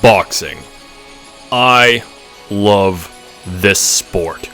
Boxing. I love this sport.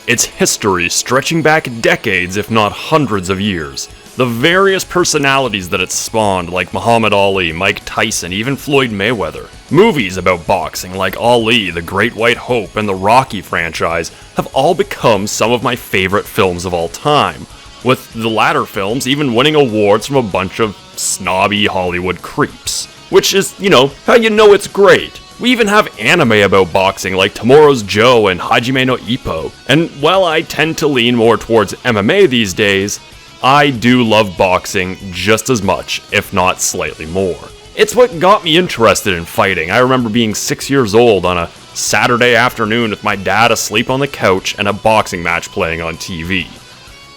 Its history stretching back decades, if not hundreds of years. The various personalities that it spawned, like Muhammad Ali, Mike Tyson, even Floyd Mayweather. Movies about boxing, like Ali, The Great White Hope, and the Rocky franchise, have all become some of my favorite films of all time, with the latter films even winning awards from a bunch of snobby Hollywood creeps. Which is, how you know it's great. We even have anime about boxing like Tomorrow's Joe and Hajime no Ippo. And while I tend to lean more towards MMA these days, I do love boxing just as much, if not slightly more. It's what got me interested in fighting. I remember being 6 years old on a Saturday afternoon with my dad asleep on the couch and a boxing match playing on TV.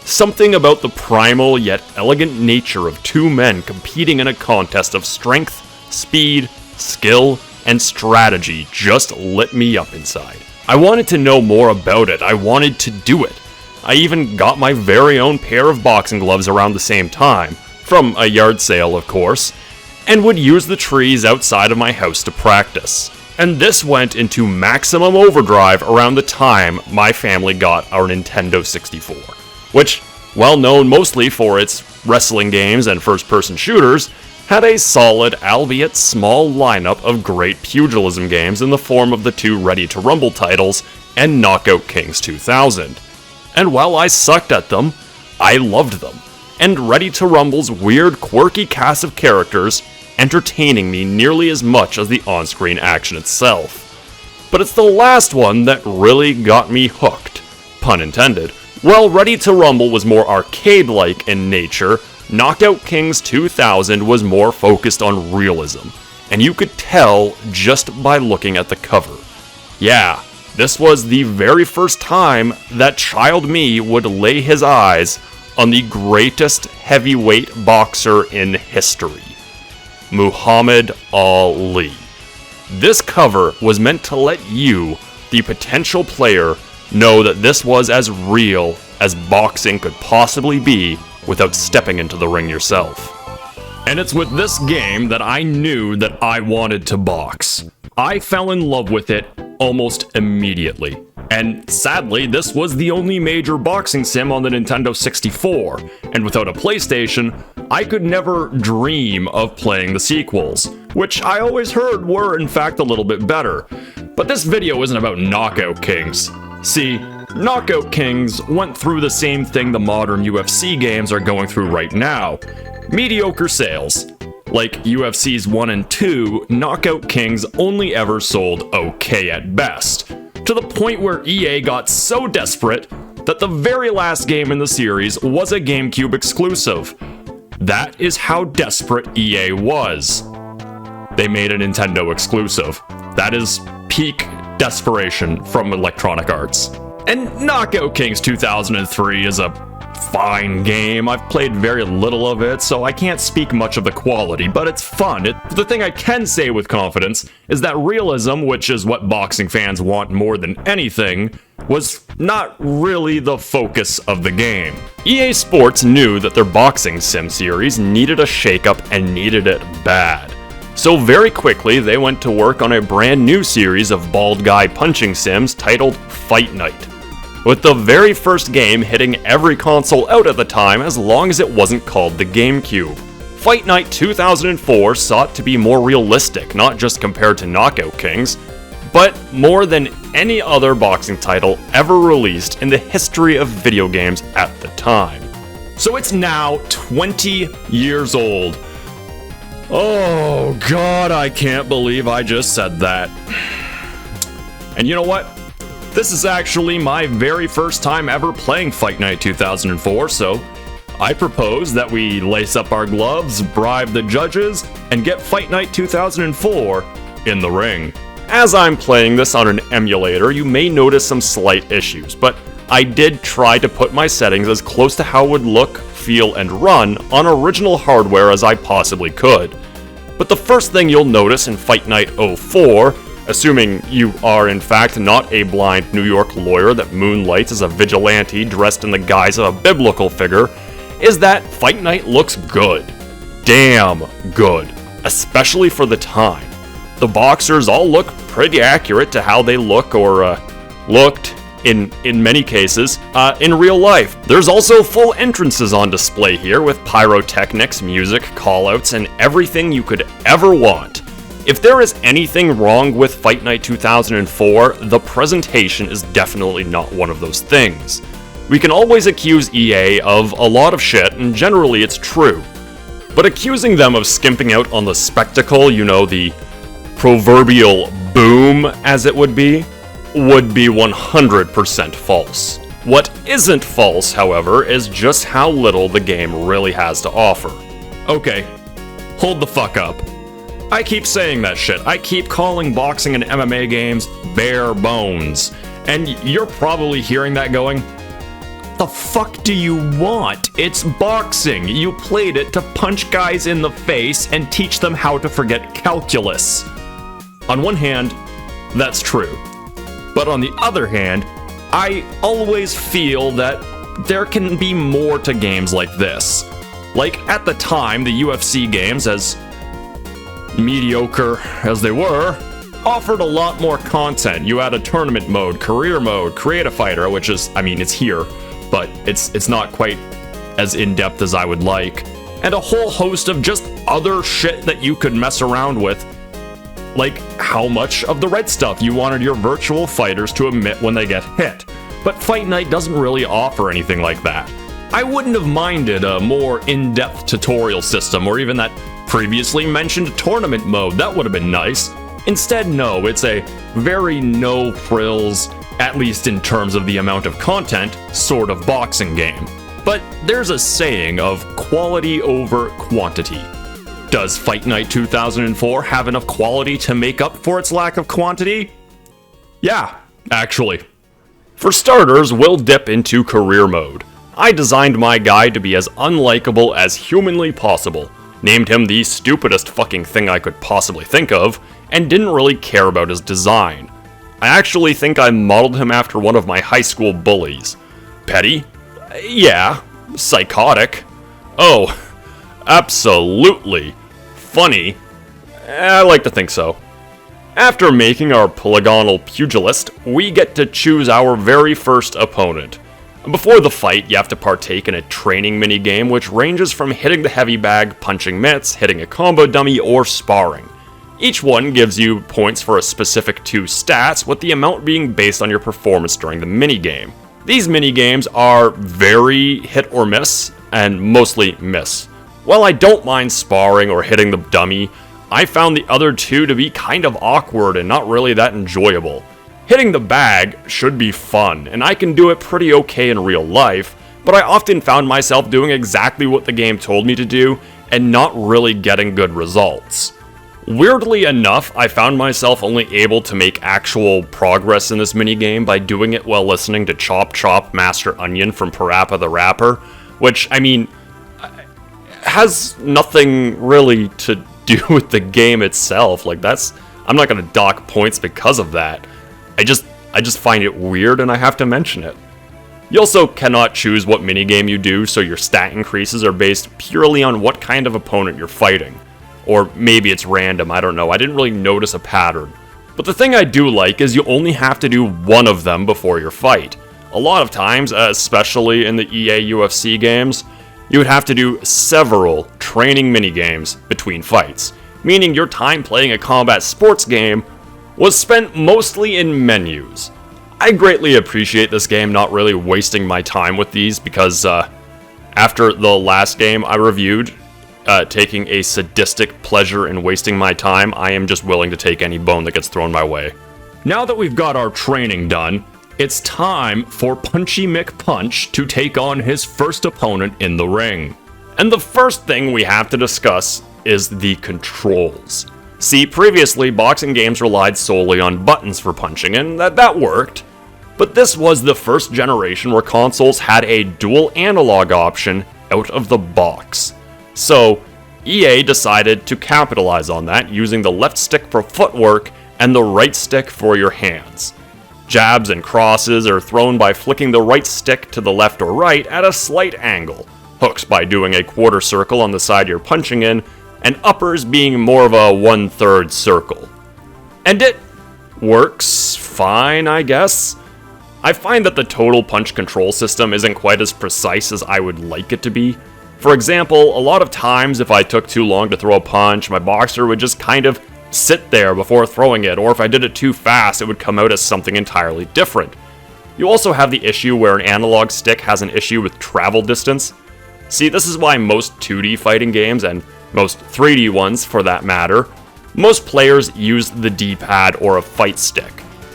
Something about the primal yet elegant nature of two men competing in a contest of strength, speed, skill, and strategy just lit me up inside. I wanted to know more about it. I wanted to do it. I even got my very own pair of boxing gloves around the same time, from a yard sale of course, and would use the trees outside of my house to practice. And this went into maximum overdrive around the time my family got our Nintendo 64, which, well known mostly for its wrestling games and first-person shooters, had a solid, albeit small lineup of great pugilism games in the form of the two Ready to Rumble titles and Knockout Kings 2000. And while I sucked at them, I loved them, and Ready to Rumble's weird, quirky cast of characters entertaining me nearly as much as the on-screen action itself. But it's the last one that really got me hooked, pun intended. While Ready to Rumble was more arcade-like in nature, Knockout Kings 2000 was more focused on realism, and you could tell just by looking at the cover. Yeah, this was the very first time that child me would lay his eyes on the greatest heavyweight boxer in history, Muhammad Ali. This cover was meant to let you, the potential player, know that this was as real as boxing could possibly be without stepping into the ring yourself. And it's with this game that I knew that I wanted to box. I fell in love with it almost immediately. And sadly, this was the only major boxing sim on the Nintendo 64, and without a PlayStation, I could never dream of playing the sequels, which I always heard were in fact a little bit better. But this video isn't about Knockout Kings. See, Knockout Kings went through the same thing the modern UFC games are going through right now. Mediocre sales. Like UFC's 1 and 2, Knockout Kings only ever sold okay at best, to the point where EA got so desperate that the very last game in the series was a GameCube exclusive. That is how desperate EA was. They made a Nintendo exclusive. That is peak desperation from Electronic Arts. And Knockout Kings 2003 is a fine game. I've played very little of it, so I can't speak much of the quality, but it's fun. The thing I can say with confidence is that realism, which is what boxing fans want more than anything, was not really the focus of the game. EA Sports knew that their boxing sim series needed a shakeup and needed it bad. So very quickly, they went to work on a brand new series of bald guy punching sims titled Fight Night, with the very first game hitting every console out at the time as long as it wasn't called the GameCube. Fight Night 2004 sought to be more realistic, not just compared to Knockout Kings, but more than any other boxing title ever released in the history of video games at the time. So it's now 20 years old. Oh god, I can't believe I just said that. And you know what? This is actually my very first time ever playing Fight Night 2004, so I propose that we lace up our gloves, bribe the judges, and get Fight Night 2004 in the ring. As I'm playing this on an emulator, you may notice some slight issues, but I did try to put my settings as close to how it would look, feel, and run on original hardware as I possibly could. But the first thing you'll notice in Fight Night 04, assuming you are in fact not a blind New York lawyer that moonlights as a vigilante dressed in the guise of a biblical figure, is that Fight Night looks good. Damn good. Especially for the time. the boxers all look pretty accurate to how they look or looked in many cases in real life. There's also full entrances on display here with pyrotechnics, music, callouts, and everything you could ever want. If there is anything wrong with Fight Night 2004, the presentation is definitely not one of those things. We can always accuse EA of a lot of shit, and generally it's true. But accusing them of skimping out on the spectacle, you know, the proverbial boom, as it would be 100% false. What isn't false, however, is just how little the game really has to offer. Okay, hold the fuck up. I keep saying that shit. I keep calling boxing and MMA games bare bones. And you're probably hearing that going, the fuck do you want? It's boxing. You played it to punch guys in the face and teach them how to forget calculus. On one hand, that's true. But on the other hand, I always feel that there can be more to games like this. Like, at the time, the UFC games, as mediocre as they were, offered a lot more content. You had a tournament mode, career mode, create a fighter, which is, I mean, it's here, but it's not quite as in-depth as I would like, and a whole host of just other shit that you could mess around with, like how much of the red stuff you wanted your virtual fighters to emit when they get hit. But Fight Night doesn't really offer anything like that. I wouldn't have minded a more in-depth tutorial system, or even that previously mentioned tournament mode. That would have been nice. Instead, no, it's a very no-frills, at least in terms of the amount of content, sort of boxing game. But there's a saying of quality over quantity. Does Fight Night 2004 have enough quality to make up for its lack of quantity? Yeah, actually. For starters, we'll dip into career mode. I designed my guy to be as unlikable as humanly possible, named him the stupidest fucking thing I could possibly think of, and didn't really care about his design. I actually think I modeled him after one of my high school bullies. Petty? Yeah. Psychotic? Oh, absolutely. Funny? I like to think so. After making our polygonal pugilist, we get to choose our very first opponent. Before the fight, you have to partake in a training minigame which ranges from hitting the heavy bag, punching mitts, hitting a combo dummy, or sparring. Each one gives you points for a specific 2 stats, with the amount being based on your performance during the minigame. These minigames are very hit or miss, and mostly miss. While I don't mind sparring or hitting the dummy, I found the other 2 to be kind of awkward and not really that enjoyable. Hitting the bag should be fun, and I can do it pretty okay in real life, but I often found myself doing exactly what the game told me to do and not really getting good results. Weirdly enough, I found myself only able to make actual progress in this minigame by doing it while listening to Chop Chop Master Onion from Parappa the Rapper, which, I mean, has nothing really to do with the game itself. Like, I'm not gonna dock points because of that. I just find it weird and I have to mention it. You also cannot choose what minigame you do, so your stat increases are based purely on what kind of opponent you're fighting. Or maybe it's random, I don't know, I didn't really notice a pattern. But the thing I do like is you only have to do one of them before your fight. A lot of times, especially in the EA UFC games, you would have to do several training minigames between fights, meaning your time playing a combat sports game was spent mostly in menus. I greatly appreciate this game not really wasting my time with these because after the last game I reviewed, taking a sadistic pleasure in wasting my time, I am just willing to take any bone that gets thrown my way. Now that we've got our training done, it's time for Punchy McPunch to take on his first opponent in the ring. And the first thing we have to discuss is the controls. See, previously, boxing games relied solely on buttons for punching, and that worked. But this was the first generation where consoles had a dual analog option out of the box. So, EA decided to capitalize on that, using the left stick for footwork and the right stick for your hands. Jabs and crosses are thrown by flicking the right stick to the left or right at a slight angle, hooks by doing a quarter circle on the side you're punching in, and uppers being more of a 1/3 circle. And it works fine, I guess. I find that the total punch control system isn't quite as precise as I would like it to be. For example, a lot of times if I took too long to throw a punch, my boxer would just kind of sit there before throwing it, or if I did it too fast, it would come out as something entirely different. You also have the issue where an analog stick has an issue with travel distance. See, this is why most 2D fighting games, and most 3D ones for that matter, most players use the D-pad or a fight stick.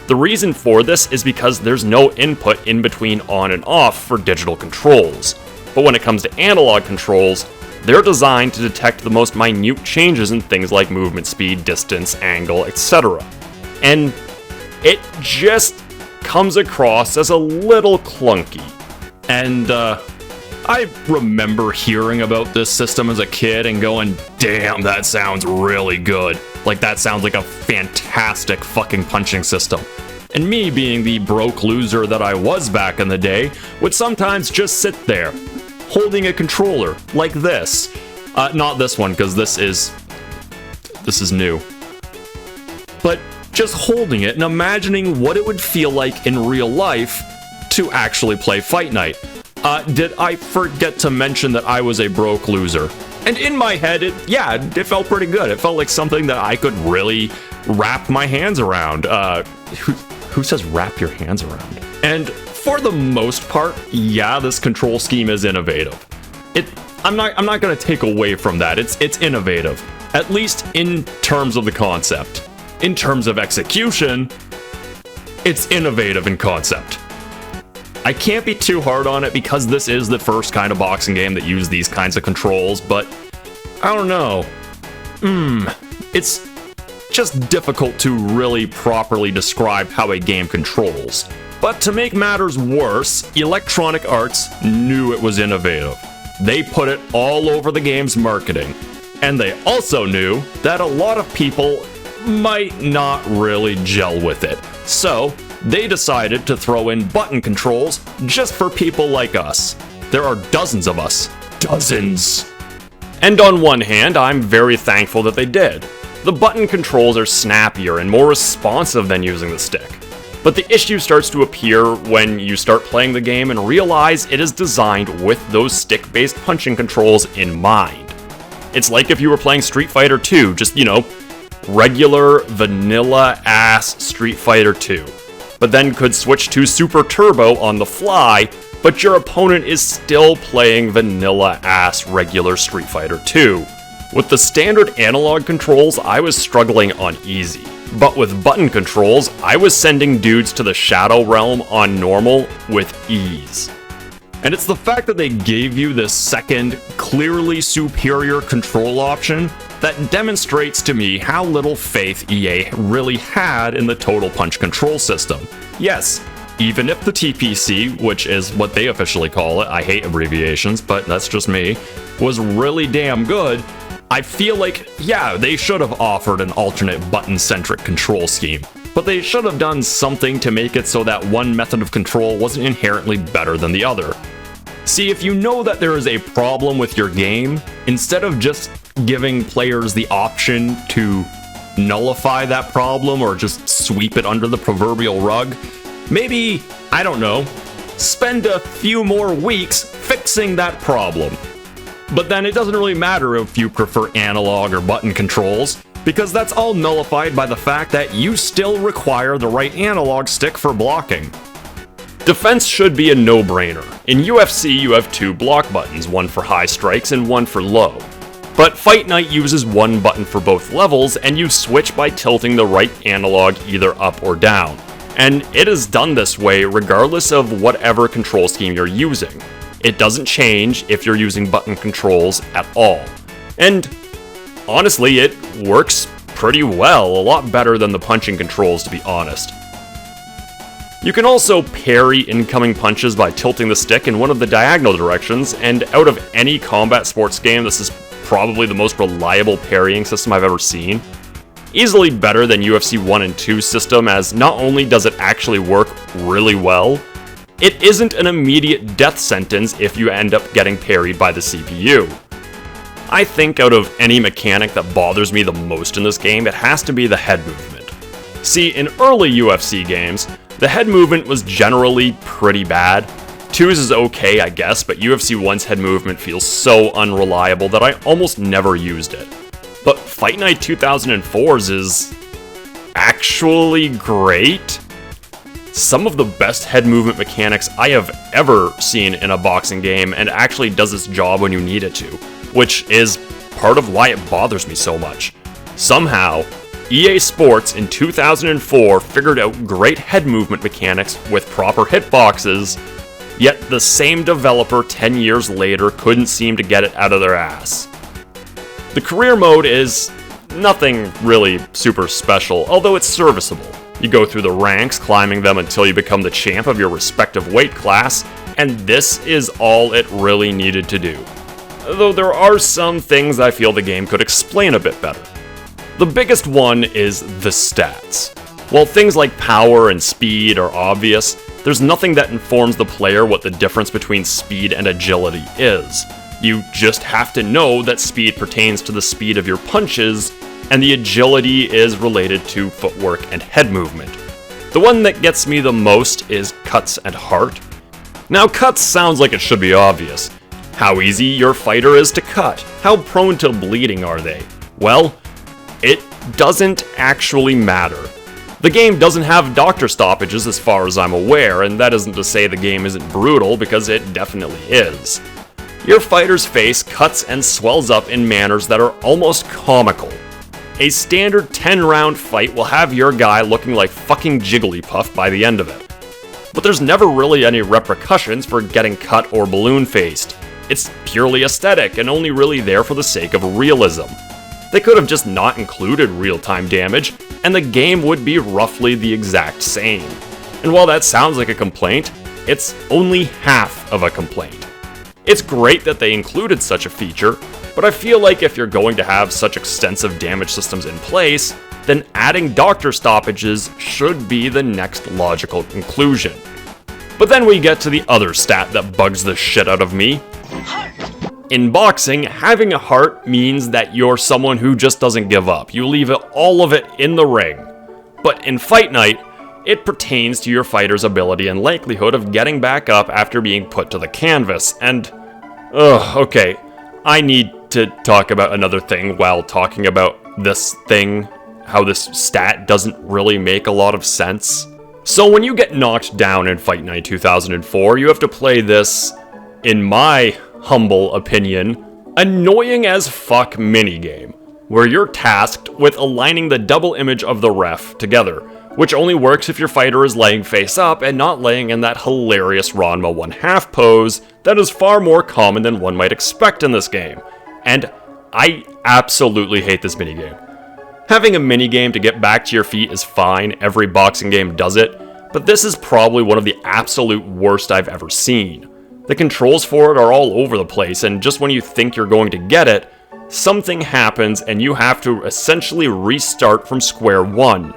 The reason for this is because there's no input in between on and off for digital controls. But when it comes to analog controls, they're designed to detect the most minute changes in things like movement speed, distance, angle, etc. And it just comes across as a little clunky. And I remember hearing about this system as a kid and going, damn, that sounds really good. Like, that sounds like a fantastic fucking punching system. And me, being the broke loser that I was back in the day, would sometimes just sit there, holding a controller, like this. Not this one, because this is new. But just holding it and imagining what it would feel like in real life to actually play Fight Night. Did I forget to mention that I was a broke loser? And in my head, it felt pretty good. It felt like something that I could really wrap my hands around. Who says wrap your hands around? And for the most part, yeah, this control scheme is innovative. I'm not gonna take away from that. It's innovative, at least in terms of the concept. In terms of execution, it's innovative in concept. I can't be too hard on it because this is the first kind of boxing game that used these kinds of controls, but I don't know. It's just difficult to really properly describe how a game controls. But to make matters worse, Electronic Arts knew it was innovative. They put it all over the game's marketing. And they also knew that a lot of people might not really gel with it. So they decided to throw in button controls just for people like us. There are dozens of us. Dozens. And on one hand, I'm very thankful that they did. The button controls are snappier and more responsive than using the stick. But the issue starts to appear when you start playing the game and realize it is designed with those stick-based punching controls in mind. It's like if you were playing Street Fighter 2, just, regular vanilla-ass Street Fighter 2. But then could switch to Super Turbo on the fly, but your opponent is still playing vanilla-ass regular Street Fighter 2. With the standard analog controls, I was struggling on easy. But with button controls, I was sending dudes to the Shadow Realm on normal with ease. And it's the fact that they gave you this second, clearly superior control option that demonstrates to me how little faith EA really had in the Total Punch control system. Yes, even if the TPC, which is what they officially call it, I hate abbreviations, but that's just me, was really damn good, I feel like, yeah, they should have offered an alternate button-centric control scheme, but they should have done something to make it so that one method of control wasn't inherently better than the other. See, if you know that there is a problem with your game, instead of just giving players the option to nullify that problem or just sweep it under the proverbial rug, maybe, I don't know, spend a few more weeks fixing that problem. But then it doesn't really matter if you prefer analog or button controls, because that's all nullified by the fact that you still require the right analog stick for blocking. Defense should be a no-brainer. In UFC, you have two block buttons, one for high strikes and one for low. But Fight Night uses one button for both levels, and you switch by tilting the right analog either up or down. And it is done this way regardless of whatever control scheme you're using. It doesn't change if you're using button controls at all. And honestly, it works pretty well, a lot better than the punching controls, to be honest. You can also parry incoming punches by tilting the stick in one of the diagonal directions, and out of any combat sports game, this is probably the most reliable parrying system I've ever seen. Easily better than UFC 1 and 2's system, as not only does it actually work really well, it isn't an immediate death sentence if you end up getting parried by the CPU. I think out of any mechanic that bothers me the most in this game, it has to be the head movement. See, in early UFC games, the head movement was generally pretty bad. 2's is okay, I guess, but UFC 1's head movement feels so unreliable that I almost never used it. But Fight Night 2004's is actually great. Some of the best head movement mechanics I have ever seen in a boxing game, and actually does its job when you need it to, which is part of why it bothers me so much. Somehow, EA Sports in 2004 figured out great head movement mechanics with proper hitboxes, yet the same developer 10 years later couldn't seem to get it out of their ass. The career mode is nothing really super special, although it's serviceable. You go through the ranks, climbing them until you become the champ of your respective weight class, and this is all it really needed to do. Though there are some things I feel the game could explain a bit better. The biggest one is the stats. While things like power and speed are obvious, there's nothing that informs the player what the difference between speed and agility is. You just have to know that speed pertains to the speed of your punches, and the agility is related to footwork and head movement. The one that gets me the most is cuts and heart. Now, cuts sounds like it should be obvious. How easy your fighter is to cut? How prone to bleeding are they? Well, it doesn't actually matter. The game doesn't have doctor stoppages as far as I'm aware, and that isn't to say the game isn't brutal, because it definitely is. Your fighter's face cuts and swells up in manners that are almost comical. A standard 10-round fight will have your guy looking like fucking Jigglypuff by the end of it. But there's never really any repercussions for getting cut or balloon-faced. It's purely aesthetic and only really there for the sake of realism. They could have just not included real-time damage, and the game would be roughly the exact same. And while that sounds like a complaint, it's only half of a complaint. It's great that they included such a feature, but I feel like if you're going to have such extensive damage systems in place, then adding doctor stoppages should be the next logical conclusion. But then we get to the other stat that bugs the shit out of me. In boxing, having a heart means that you're someone who just doesn't give up. You leave all of it in the ring. But in Fight Night, it pertains to your fighter's ability and likelihood of getting back up after being put to the canvas, and... okay, I need to talk about another thing while talking about this thing, how this stat doesn't really make a lot of sense. So when you get knocked down in Fight Night 2004, you have to play this, in my humble opinion, annoying as fuck minigame, where you're tasked with aligning the double image of the ref together, which only works if your fighter is laying face up and not laying in that hilarious Ranma 1/2 pose that is far more common than one might expect in this game. And I absolutely hate this minigame. Having a minigame to get back to your feet is fine, every boxing game does it, but this is probably one of the absolute worst I've ever seen. The controls for it are all over the place, and just when you think you're going to get it, something happens and you have to essentially restart from square one.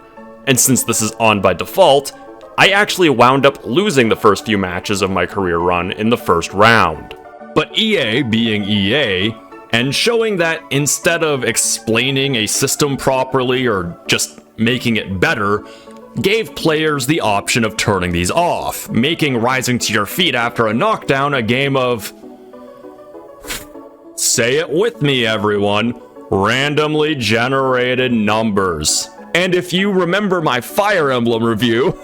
And since this is on by default, I actually wound up losing the first few matches of my career run in the first round. But EA being EA, and showing that instead of explaining a system properly or just making it better, gave players the option of turning these off, making rising to your feet after a knockdown a game of... say it with me, everyone, randomly generated numbers. And if you remember my Fire Emblem review,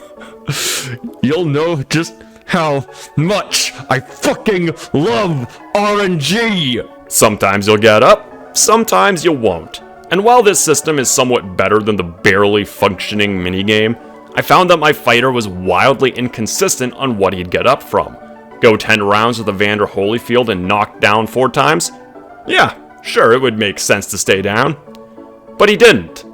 you'll know just how much I fucking love RNG! Sometimes you'll get up, sometimes you won't. And while this system is somewhat better than the barely functioning minigame, I found that my fighter was wildly inconsistent on what he'd get up from. Go 10 rounds with Evander Holyfield and knock down 4 times? Yeah, sure, it would make sense to stay down. But he didn't.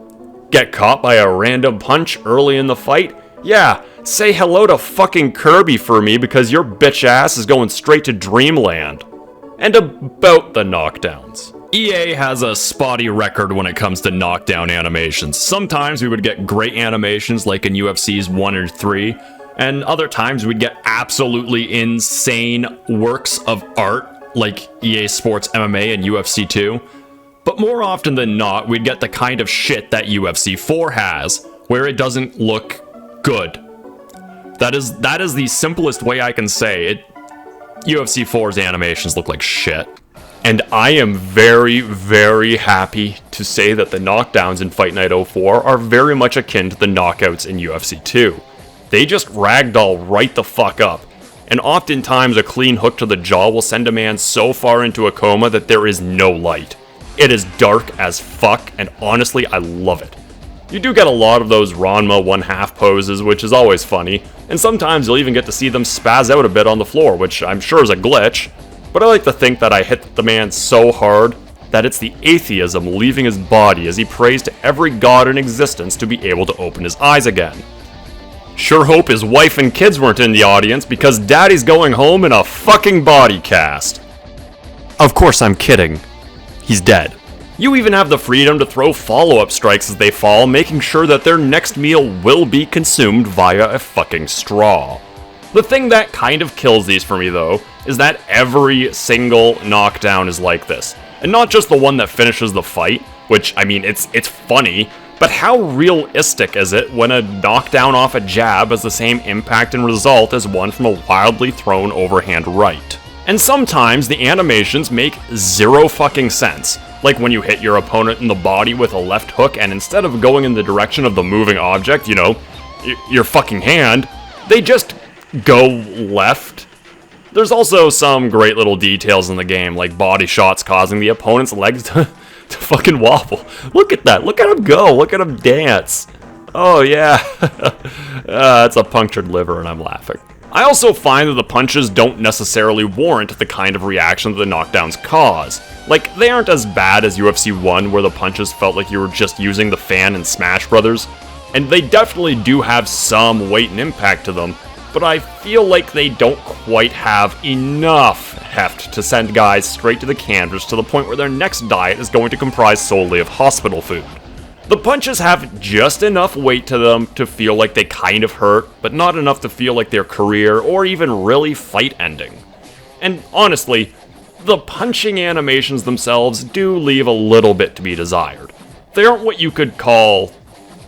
Get caught by a random punch early in the fight? Yeah, say hello to fucking Kirby for me because your bitch ass is going straight to Dreamland. And about the knockdowns. EA has a spotty record when it comes to knockdown animations. Sometimes we would get great animations like in UFC's 1 or 3, and other times we'd get absolutely insane works of art like EA Sports MMA and UFC 2. But more often than not, we'd get the kind of shit that UFC 4 has. where it doesn't look good. That is the simplest way I can say it. UFC 4's animations look like shit. And I am very, very happy to say that the knockdowns in Fight Night 04 are very much akin to the knockouts in UFC 2. They just ragdoll right the fuck up. And oftentimes a clean hook to the jaw will send a man so far into a coma that there is no light. It is dark as fuck, and honestly, I love it. You do get a lot of those Ranma 1/2 poses, which is always funny, and sometimes you'll even get to see them spaz out a bit on the floor, which I'm sure is a glitch, but I like to think that I hit the man so hard that it's the atheism leaving his body as he prays to every god in existence to be able to open his eyes again. Sure hope his wife and kids weren't in the audience because daddy's going home in a fucking body cast. Of course I'm kidding. He's dead. You even have the freedom to throw follow-up strikes as they fall, making sure that their next meal will be consumed via a fucking straw. The thing that kind of kills these for me though, is that every single knockdown is like this. And not just the one that finishes the fight, which, I mean, it's funny, but how realistic is it when a knockdown off a jab has the same impact and result as one from a wildly thrown overhand right? And sometimes the animations make zero fucking sense, like when you hit your opponent in the body with a left hook and instead of going in the direction of the moving object, you know, your fucking hand, they just go left. There's also some great little details in the game, like body shots causing the opponent's legs to fucking wobble. Look at that. Look at him go. Look at him dance. Oh, yeah. It's a punctured liver and I'm laughing. I also find that the punches don't necessarily warrant the kind of reaction that the knockdowns cause. Like, they aren't as bad as UFC 1, where the punches felt like you were just using the fan in Smash Brothers. And they definitely do have some weight and impact to them, but I feel like they don't quite have enough heft to send guys straight to the canvas to the point where their next diet is going to comprise solely of hospital food. The punches have just enough weight to them to feel like they kind of hurt, but not enough to feel like their career or even really fight-ending. And honestly, the punching animations themselves do leave a little bit to be desired. They aren't what you could call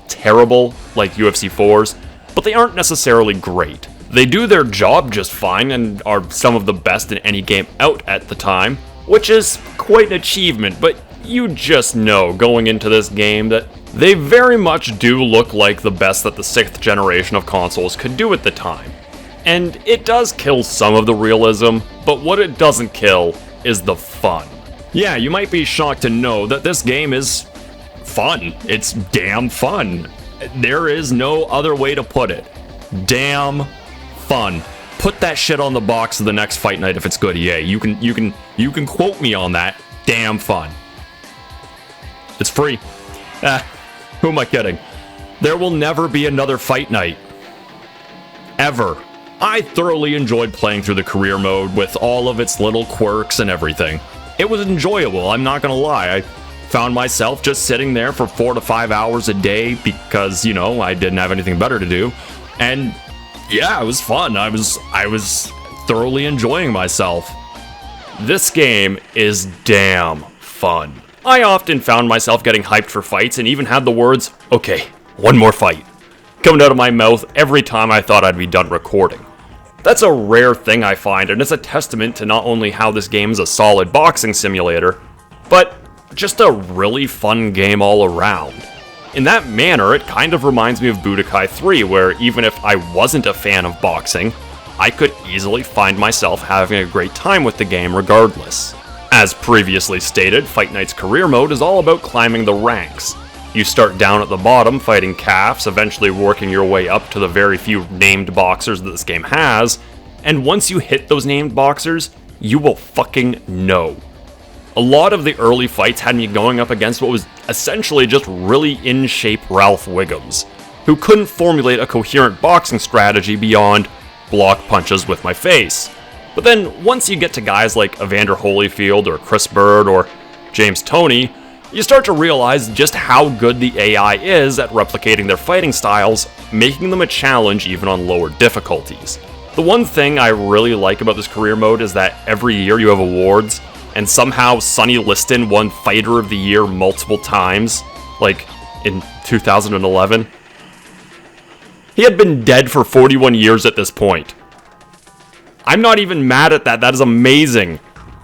terrible, like UFC 4's, but they aren't necessarily great. They do their job just fine and are some of the best in any game out at the time, which is quite an achievement, but you just know going into this game that they very much do look like the best that the 6th generation of consoles could do at the time. And it does kill some of the realism, but what it doesn't kill is the fun. Yeah, you might be shocked to know that this game is fun. It's damn fun. There is no other way to put it. Damn fun. Put that shit on the box of the next Fight Night if it's good, EA. You can quote me on that. Damn fun. It's free. Who am I kidding? There will never be another Fight Night. Ever. I thoroughly enjoyed playing through the career mode with all of its little quirks and everything. It was enjoyable, I'm not gonna lie. I found myself just sitting there for 4 to 5 hours a day because, you know, I didn't have anything better to do. And yeah, it was fun. I was thoroughly enjoying myself. This game is damn fun. I often found myself getting hyped for fights and even had the words, "Okay, one more fight," coming out of my mouth every time I thought I'd be done recording. That's a rare thing I find, and it's a testament to not only how this game is a solid boxing simulator, but just a really fun game all around. In that manner, it kind of reminds me of Budokai 3, where even if I wasn't a fan of boxing, I could easily find myself having a great time with the game regardless. As previously stated, Fight Night's career mode is all about climbing the ranks. You start down at the bottom fighting calves, eventually working your way up to the very few named boxers that this game has, and once you hit those named boxers, you will fucking know. A lot of the early fights had me going up against what was essentially just really in-shape Ralph Wiggums, who couldn't formulate a coherent boxing strategy beyond block punches with my face. But then, once you get to guys like Evander Holyfield or Chris Bird or James Toney, you start to realize just how good the AI is at replicating their fighting styles, making them a challenge even on lower difficulties. The one thing I really like about this career mode is that every year you have awards, and somehow Sonny Liston won Fighter of the Year multiple times, like in 2011. He had been dead for 41 years at this point. I'm not even mad at that, that is amazing.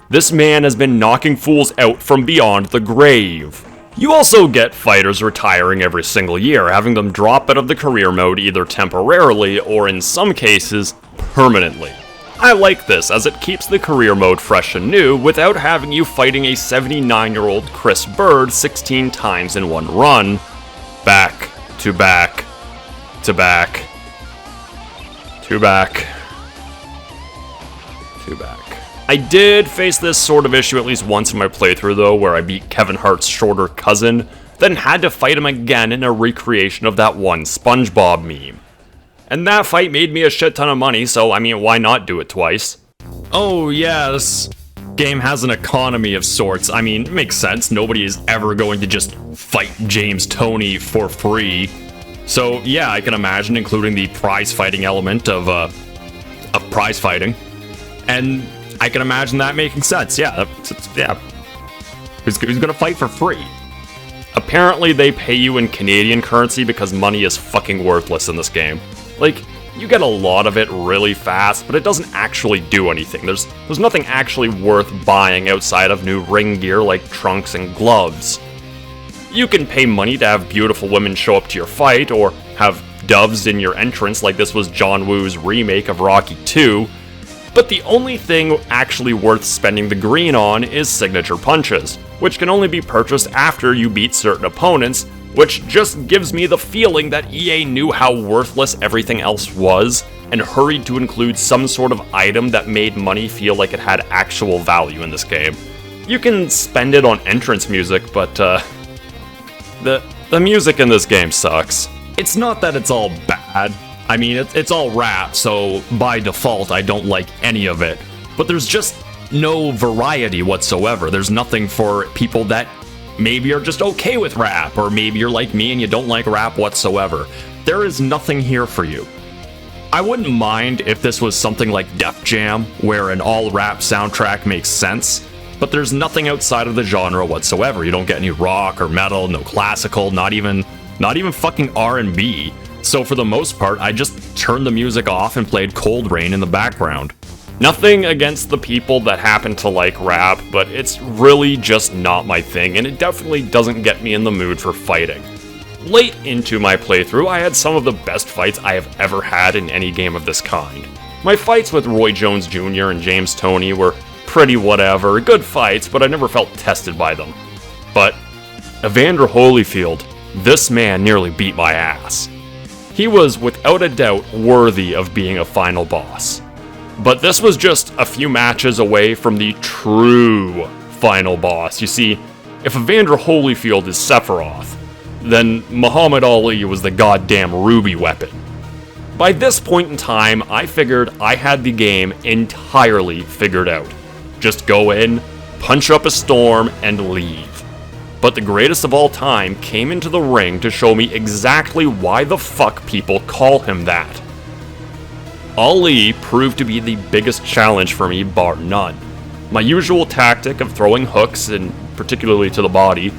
This man has been knocking fools out from beyond the grave. You also get fighters retiring every single year, having them drop out of the career mode either temporarily or in some cases, permanently. I like this as it keeps the career mode fresh and new without having you fighting a 79-year-old Chris Bird 16 times in one run. Back, to back, to back, to back, to back. I did face this sort of issue at least once in my playthrough though, where I beat Kevin Hart's shorter cousin, then had to fight him again in a recreation of that one SpongeBob meme. And that fight made me a shit ton of money, so I mean, why not do it twice? Oh yeah, this game has an economy of sorts. I mean, it makes sense, nobody is ever going to just fight James Toney for free. So yeah, I can imagine including the prize fighting element of prize fighting. And I can imagine that making sense, yeah. Who's gonna fight for free? Apparently they pay you in Canadian currency because money is fucking worthless in this game. Like, you get a lot of it really fast, but it doesn't actually do anything. There's nothing actually worth buying outside of new ring gear like trunks and gloves. You can pay money to have beautiful women show up to your fight, or have doves in your entrance like this was John Woo's remake of Rocky 2, but the only thing actually worth spending the green on is signature punches, which can only be purchased after you beat certain opponents, which just gives me the feeling that EA knew how worthless everything else was, and hurried to include some sort of item that made money feel like it had actual value in this game. You can spend it on entrance music, but the music in this game sucks. It's not that it's all bad. I mean, it's all rap, so by default I don't like any of it. But there's just no variety whatsoever. There's nothing for people that maybe are just okay with rap, or maybe you're like me and you don't like rap whatsoever. There is nothing here for you. I wouldn't mind if this was something like Def Jam, where an all-rap soundtrack makes sense, but there's nothing outside of the genre whatsoever. You don't get any rock or metal, no classical, not even fucking R&B. So for the most part, I just turned the music off and played Cold Rain in the background. Nothing against the people that happen to like rap, but it's really just not my thing, and it definitely doesn't get me in the mood for fighting. Late into my playthrough, I had some of the best fights I have ever had in any game of this kind. My fights with Roy Jones Jr. and James Toney were pretty whatever, good fights, but I never felt tested by them. But Evander Holyfield, this man nearly beat my ass. He was without a doubt worthy of being a final boss. But this was just a few matches away from the true final boss. You see, if Evander Holyfield is Sephiroth, then Muhammad Ali was the goddamn ruby weapon. By this point in time, I figured I had the game entirely figured out. Just go in, punch up a storm, and leave. But the greatest of all time came into the ring to show me exactly why the fuck people call him that. Ali proved to be the biggest challenge for me, bar none. My usual tactic of throwing hooks, and particularly to the body,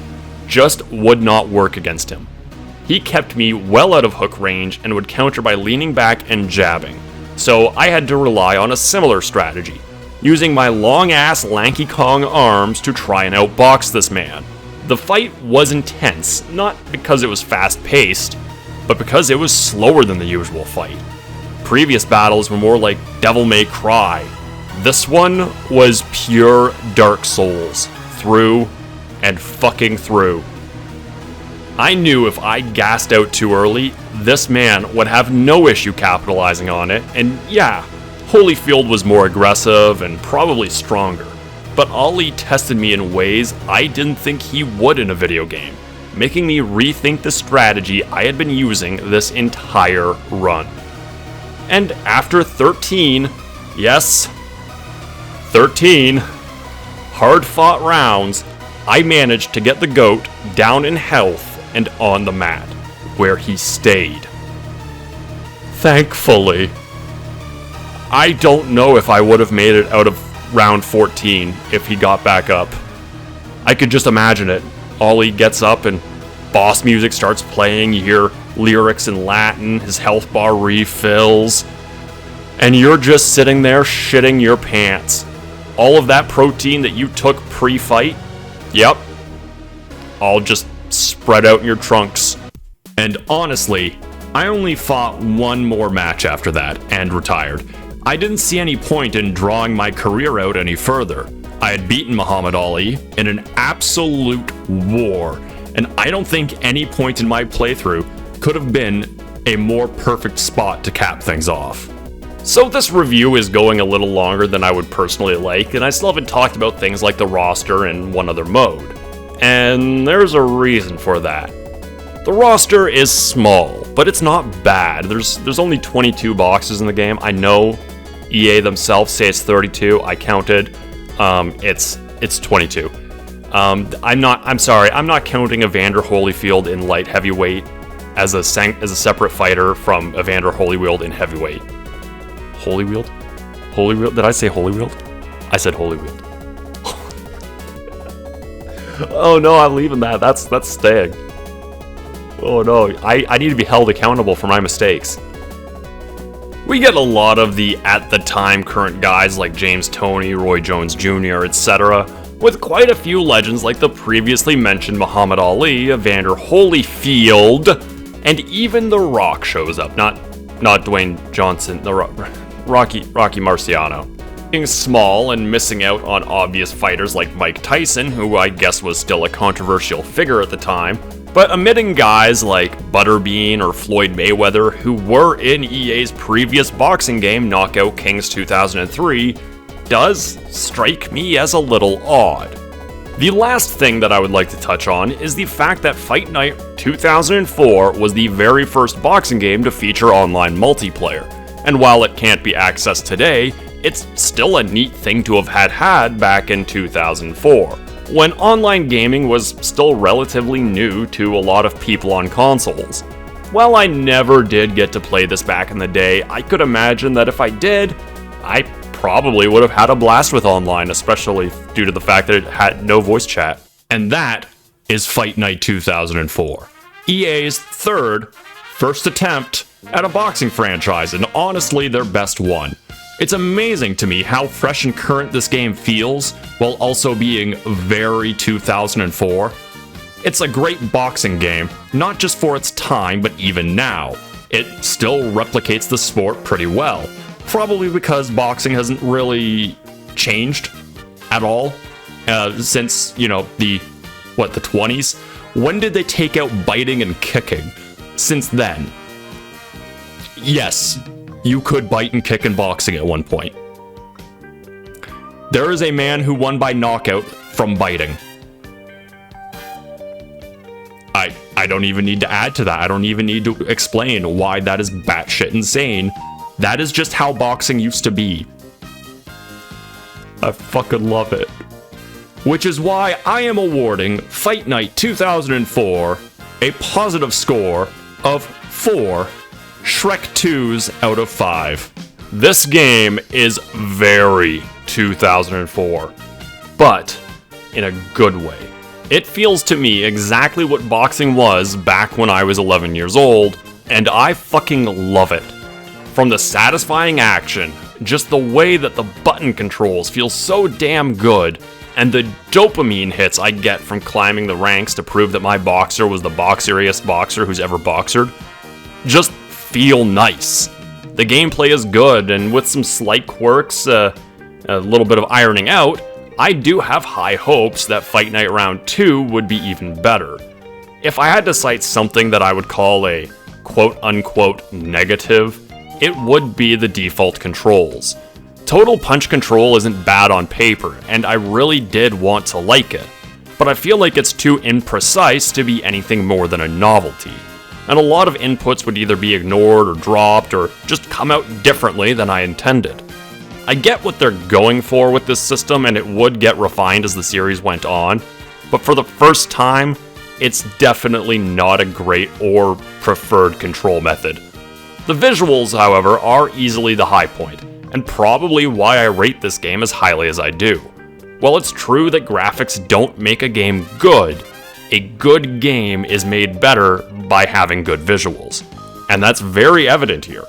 just would not work against him. He kept me well out of hook range and would counter by leaning back and jabbing, so I had to rely on a similar strategy, using my long-ass Lanky Kong arms to try and outbox this man. The fight was intense, not because it was fast-paced, but because it was slower than the usual fight. Previous battles were more like Devil May Cry. This one was pure Dark Souls, through and fucking through. I knew if I gassed out too early, this man would have no issue capitalizing on it, and yeah, Holyfield was more aggressive and probably stronger, but Ali tested me in ways I didn't think he would in a video game, making me rethink the strategy I had been using this entire run. And after 13, yes, 13 hard-fought rounds, I managed to get the GOAT down in health and on the mat, where he stayed. Thankfully. I don't know if I would have made it out of round 14 if he got back up. I could just imagine it. Ollie gets up and boss music starts playing, you hear lyrics in Latin, his health bar refills, and you're just sitting there shitting your pants. All of that protein that you took pre-fight, yep, all just spread out in your trunks. And honestly, I only fought one more match after that and retired. I didn't see any point in drawing my career out any further. I had beaten Muhammad Ali in an absolute war, and I don't think any point in my playthrough could have been a more perfect spot to cap things off. So this review is going a little longer than I would personally like, and I still haven't talked about things like the roster and one other mode. And there's a reason for that. The roster is small, but it's not bad. There's only 22 boxes in the game. I know EA themselves say it's 32. I counted. It's 22. I'm not counting Evander Holyfield in light heavyweight as a separate fighter from Evander Holyfield in heavyweight. Holyfield? Did I say Holyfield? I said Holyfield. Oh no, I'm leaving that. That's staying. Oh no, I need to be held accountable for my mistakes. We get a lot of the at the time current guys like James Toney, Roy Jones Jr., etc., with quite a few legends like the previously mentioned Muhammad Ali, Evander Holyfield, and even The Rock shows up. Not Dwayne Johnson, Rocky Marciano. Being small and missing out on obvious fighters like Mike Tyson, who I guess was still a controversial figure at the time, but omitting guys like Butterbean or Floyd Mayweather, who were in EA's previous boxing game, Knockout Kings 2003, does strike me as a little odd. The last thing that I would like to touch on is the fact that Fight Night 2004 was the very first boxing game to feature online multiplayer, and while it can't be accessed today, it's still a neat thing to have had back in 2004, when online gaming was still relatively new to a lot of people on consoles. While I never did get to play this back in the day, I could imagine that if I did, I probably would have had a blast with online, especially due to the fact that it had no voice chat. And that is Fight Night 2004, EA's first attempt at a boxing franchise, and honestly their best one. It's amazing to me how fresh and current this game feels, while also being very 2004. It's a great boxing game, not just for its time, but even now. It still replicates the sport pretty well, probably because boxing hasn't really changed at all since, the 20s? When did they take out biting and kicking? Since then. Yes, you could bite and kick in boxing at one point. There is a man who won by knockout from biting. I don't even need to add to that. I don't even need to explain why that is batshit insane. That is just how boxing used to be. I fucking love it. Which is why I am awarding Fight Night 2004 a positive score of 4 Shrek 2s out of 5. This game is very 2004, but in a good way. It feels to me exactly what boxing was back when I was 11 years old, and I fucking love it. From the satisfying action, just the way that the button controls feel so damn good, and the dopamine hits I get from climbing the ranks to prove that my boxer was the boxeriest boxer who's ever boxered, just feel nice. The gameplay is good, and with some slight quirks, a little bit of ironing out, I do have high hopes that Fight Night Round 2 would be even better. If I had to cite something that I would call a quote-unquote negative, it would be the default controls. Total punch control isn't bad on paper, and I really did want to like it, but I feel like it's too imprecise to be anything more than a novelty. And a lot of inputs would either be ignored or dropped or just come out differently than I intended. I get what they're going for with this system, and it would get refined as the series went on, but for the first time, it's definitely not a great or preferred control method. The visuals, however, are easily the high point, and probably why I rate this game as highly as I do. While it's true that graphics don't make a game good, a good game is made better by having good visuals. And that's very evident here.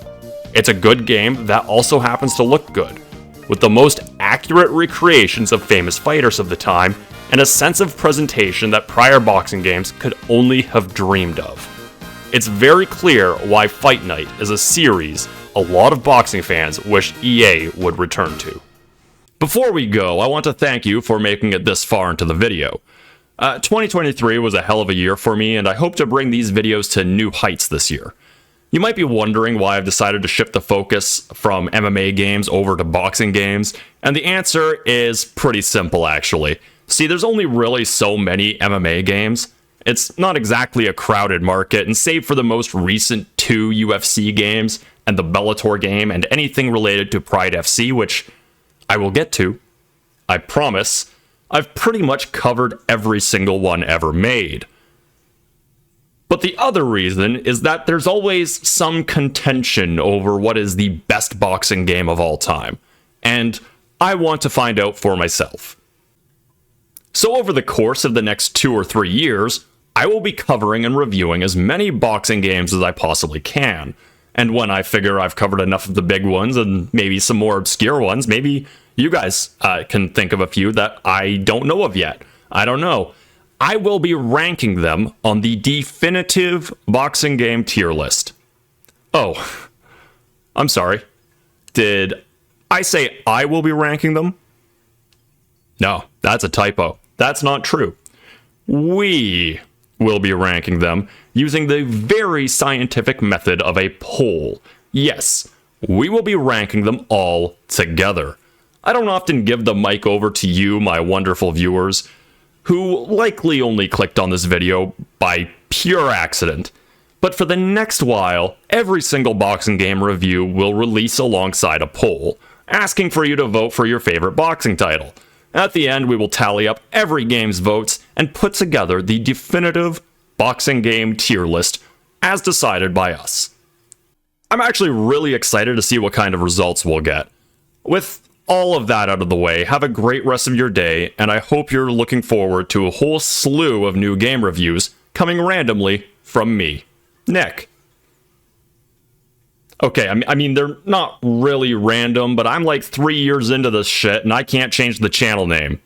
It's a good game that also happens to look good, with the most accurate recreations of famous fighters of the time, and a sense of presentation that prior boxing games could only have dreamed of. It's very clear why Fight Night is a series a lot of boxing fans wish EA would return to. Before we go, I want to thank you for making it this far into the video. 2023 was a hell of a year for me, and I hope to bring these videos to new heights this year. You might be wondering why I've decided to shift the focus from MMA games over to boxing games, and the answer is pretty simple actually. See, there's only really so many MMA games. It's not exactly a crowded market, and save for the most recent 2 UFC games, and the Bellator game, and anything related to Pride FC, which I will get to, I promise, I've pretty much covered every single one ever made. But the other reason is that there's always some contention over what is the best boxing game of all time, and I want to find out for myself. So over the course of the next 2 or 3 years, I will be covering and reviewing as many boxing games as I possibly can, and when I figure I've covered enough of the big ones and maybe some more obscure ones, maybe you guys can think of a few that I don't know of yet. I don't know. I will be ranking them on the definitive boxing game tier list. Oh, I'm sorry. Did I say I will be ranking them? No, that's a typo. That's not true. We will be ranking them using the very scientific method of a poll. Yes, we will be ranking them all together. I don't often give the mic over to you, my wonderful viewers, who likely only clicked on this video by pure accident. But for the next while, every single boxing game review will release alongside a poll, asking for you to vote for your favorite boxing title. At the end, we will tally up every game's votes and put together the definitive boxing game tier list as decided by us. I'm actually really excited to see what kind of results we'll get. With all of that out of the way, have a great rest of your day, and I hope you're looking forward to a whole slew of new game reviews coming randomly from me, Nick. Okay, I mean, they're not really random, but I'm like 3 years into this shit, and I can't change the channel name.